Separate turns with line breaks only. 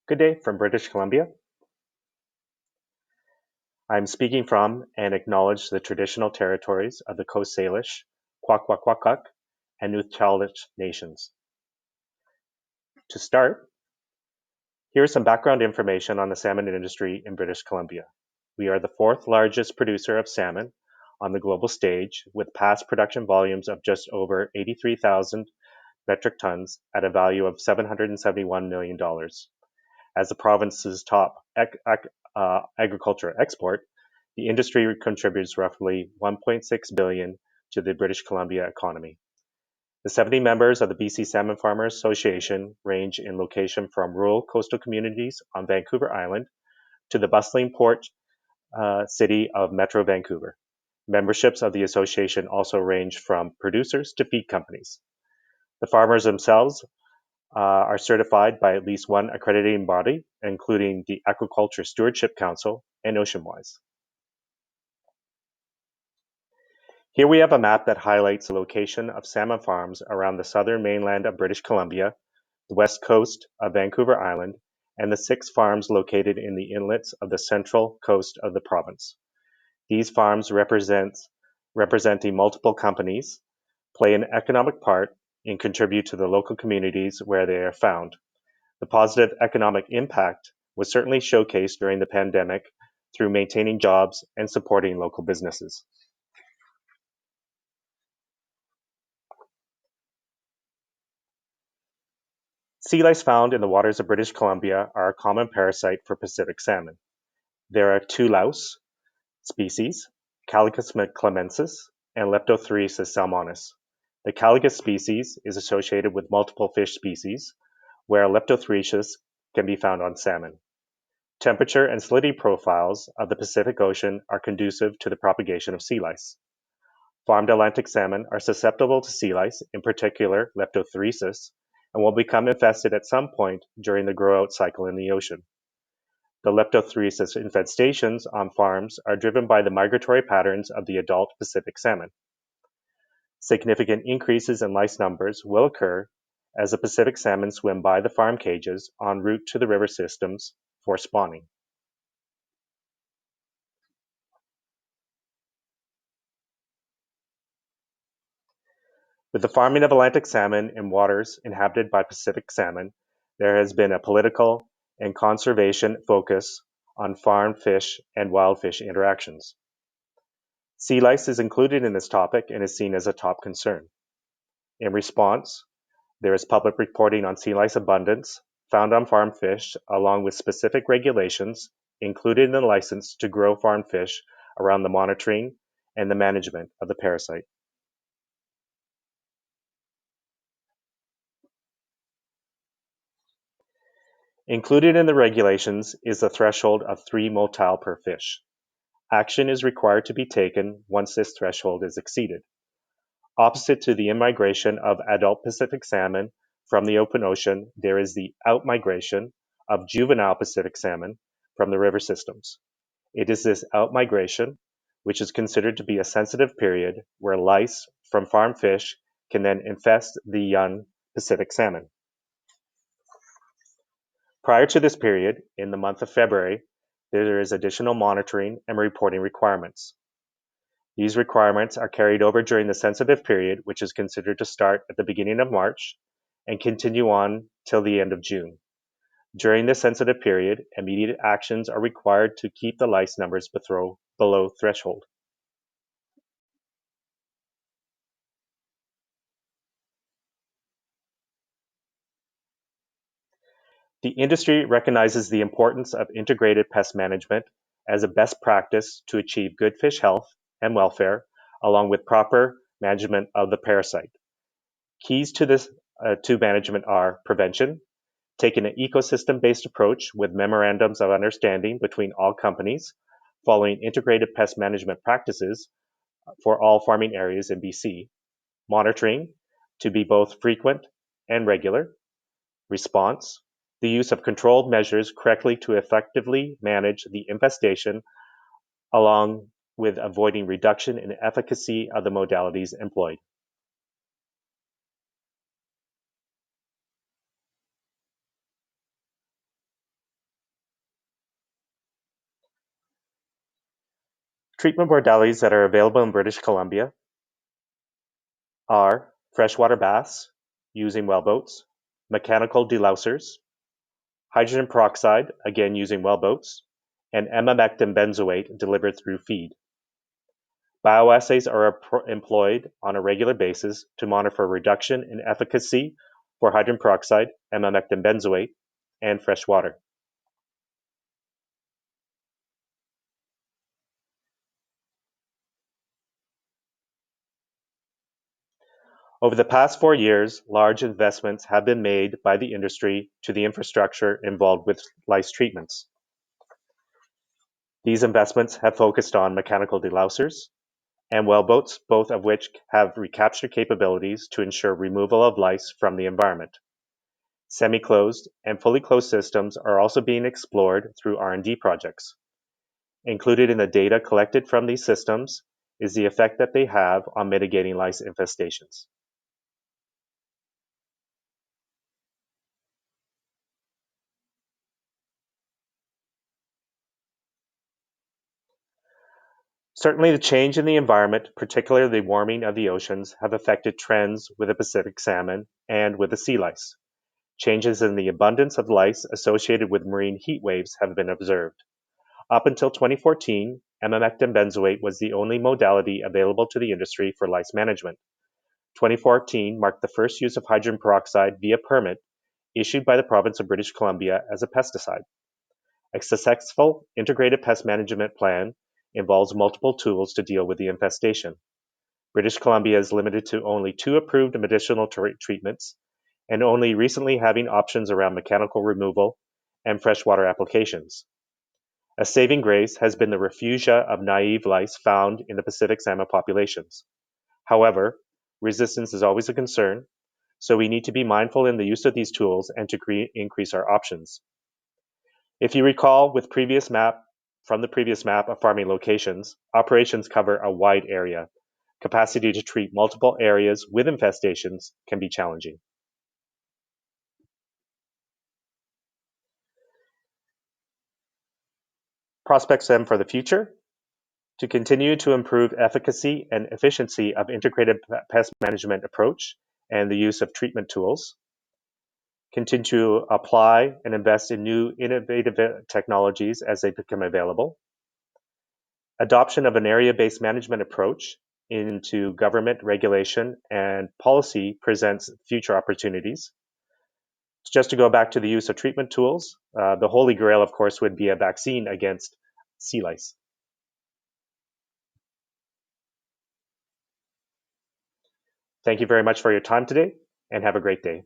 Good day from British Columbia. I'm speaking from and acknowledge the traditional territories of the Coast Salish, Kwakwakwakwak, and Untitled nations. To start, here's some background information on the salmon industry in British Columbia. We are the fourth largest producer of salmon on the global stage, with past production volumes of just over 83,000 metric tons at a value of $771 million. As the province's top agriculture export, the industry contributes roughly $1.6 billion to the British Columbia economy. The 70 members of the BC Salmon Farmers Association range in location from rural coastal communities on Vancouver Island to the bustling port city of Metro Vancouver. Memberships of the association also range from producers to feed companies. The farmers themselves are certified by at least one accrediting body, including the Aquaculture Stewardship Council and Oceanwise. Here we have a map that highlights the location of salmon farms around the southern mainland of British Columbia, the west coast of Vancouver Island, and the 6 farms located in the inlets of the central coast of the province. These farms representing multiple companies play an economic part and contribute to the local communities where they are found. The positive economic impact was certainly showcased during the pandemic through maintaining jobs and supporting local businesses. Sea lice found in the waters of British Columbia are a common parasite for Pacific salmon. There are 2 louse species, Calicus clemensis and Leptothriesis salmonis. The Calicus species is associated with multiple fish species, where Leptothriesis can be found on salmon. Temperature and salinity profiles of the Pacific Ocean are conducive to the propagation of sea lice. Farmed Atlantic salmon are susceptible to sea lice, in particular Leptothriesis, and will become infested at some point during the grow-out cycle in the ocean. The Leptothriesis infestations on farms are driven by the migratory patterns of the adult Pacific salmon. Significant increases in lice numbers will occur as the Pacific salmon swim by the farm cages en route to the river systems for spawning. With the farming of Atlantic salmon in waters inhabited by Pacific salmon, there has been a political and conservation focus on farm fish and wild fish interactions. Sea lice is included in this topic and is seen as a top concern. In response, there is public reporting on sea lice abundance found on farm fish, along with specific regulations included in the license to grow farm fish around the monitoring and the management of the parasite. Included in the regulations is the threshold of 3 motile per fish. Action is required to be taken once this threshold is exceeded. Opposite to the in-migration of adult Pacific salmon from the open ocean, there is the out-migration of juvenile Pacific salmon from the river systems. It is this out-migration, which is considered to be a sensitive period, where lice from farm fish can then infest the young Pacific salmon. Prior to this period, in the month of February, there is additional monitoring and reporting requirements. These requirements are carried over during the sensitive period, which is considered to start at the beginning of March and continue on till the end of June. During this sensitive period, immediate actions are required to keep the lice numbers below threshold. The industry recognizes the importance of integrated pest management as a best practice to achieve good fish health and welfare, along with proper management of the parasite. Keys to this to management are prevention, taking an ecosystem-based approach with memorandums of understanding between all companies, following integrated pest management practices for all farming areas in BC, monitoring to be both frequent and regular, response, the use of controlled measures correctly to effectively manage the infestation, along with avoiding reduction in efficacy of the modalities employed. Treatment modalities that are available in British Columbia are freshwater baths using wellboats, mechanical delousers, hydrogen peroxide, again using wellboats, and emamectin benzoate delivered through feed. Bioassays are employed on a regular basis to monitor for reduction in efficacy for hydrogen peroxide, emamectin benzoate, and fresh water. Over the past 4 years, large investments have been made by the industry to the infrastructure involved with lice treatments. These investments have focused on mechanical delousers and wellboats, both of which have recapture capabilities to ensure removal of lice from the environment. Semi-closed and fully closed systems are also being explored through R&D projects. Included in the data collected from these systems is the effect that they have on mitigating lice infestations. Certainly, the change in the environment, particularly the warming of the oceans, have affected trends with the Pacific salmon and with the sea lice. Changes in the abundance of lice associated with marine heat waves have been observed. Up until 2014, emamectin benzoate was the only modality available to the industry for lice management. 2014 marked the first use of hydrogen peroxide via permit issued by the province of British Columbia as a pesticide. A successful integrated pest management plan involves multiple tools to deal with the infestation. British Columbia is limited to only 2 approved medicinal treatments and only recently having options around mechanical removal and freshwater applications. A saving grace has been the refugia of naive lice found in the Pacific salmon populations. However, resistance is always a concern, so we need to be mindful in the use of these tools and to increase our options. If you recall from the previous map of farming locations, operations cover a wide area. Capacity to treat multiple areas with infestations can be challenging. Prospects then for the future: to continue to improve efficacy and efficiency of integrated pest management approach and the use of treatment tools, continue to apply and invest in new innovative technologies as they become available, adoption of an area-based management approach into government regulation and policy presents future opportunities. Just to go back to the use of treatment tools, the holy grail, of course, would be a vaccine against sea lice. Thank you very much for your time today, and have a great day.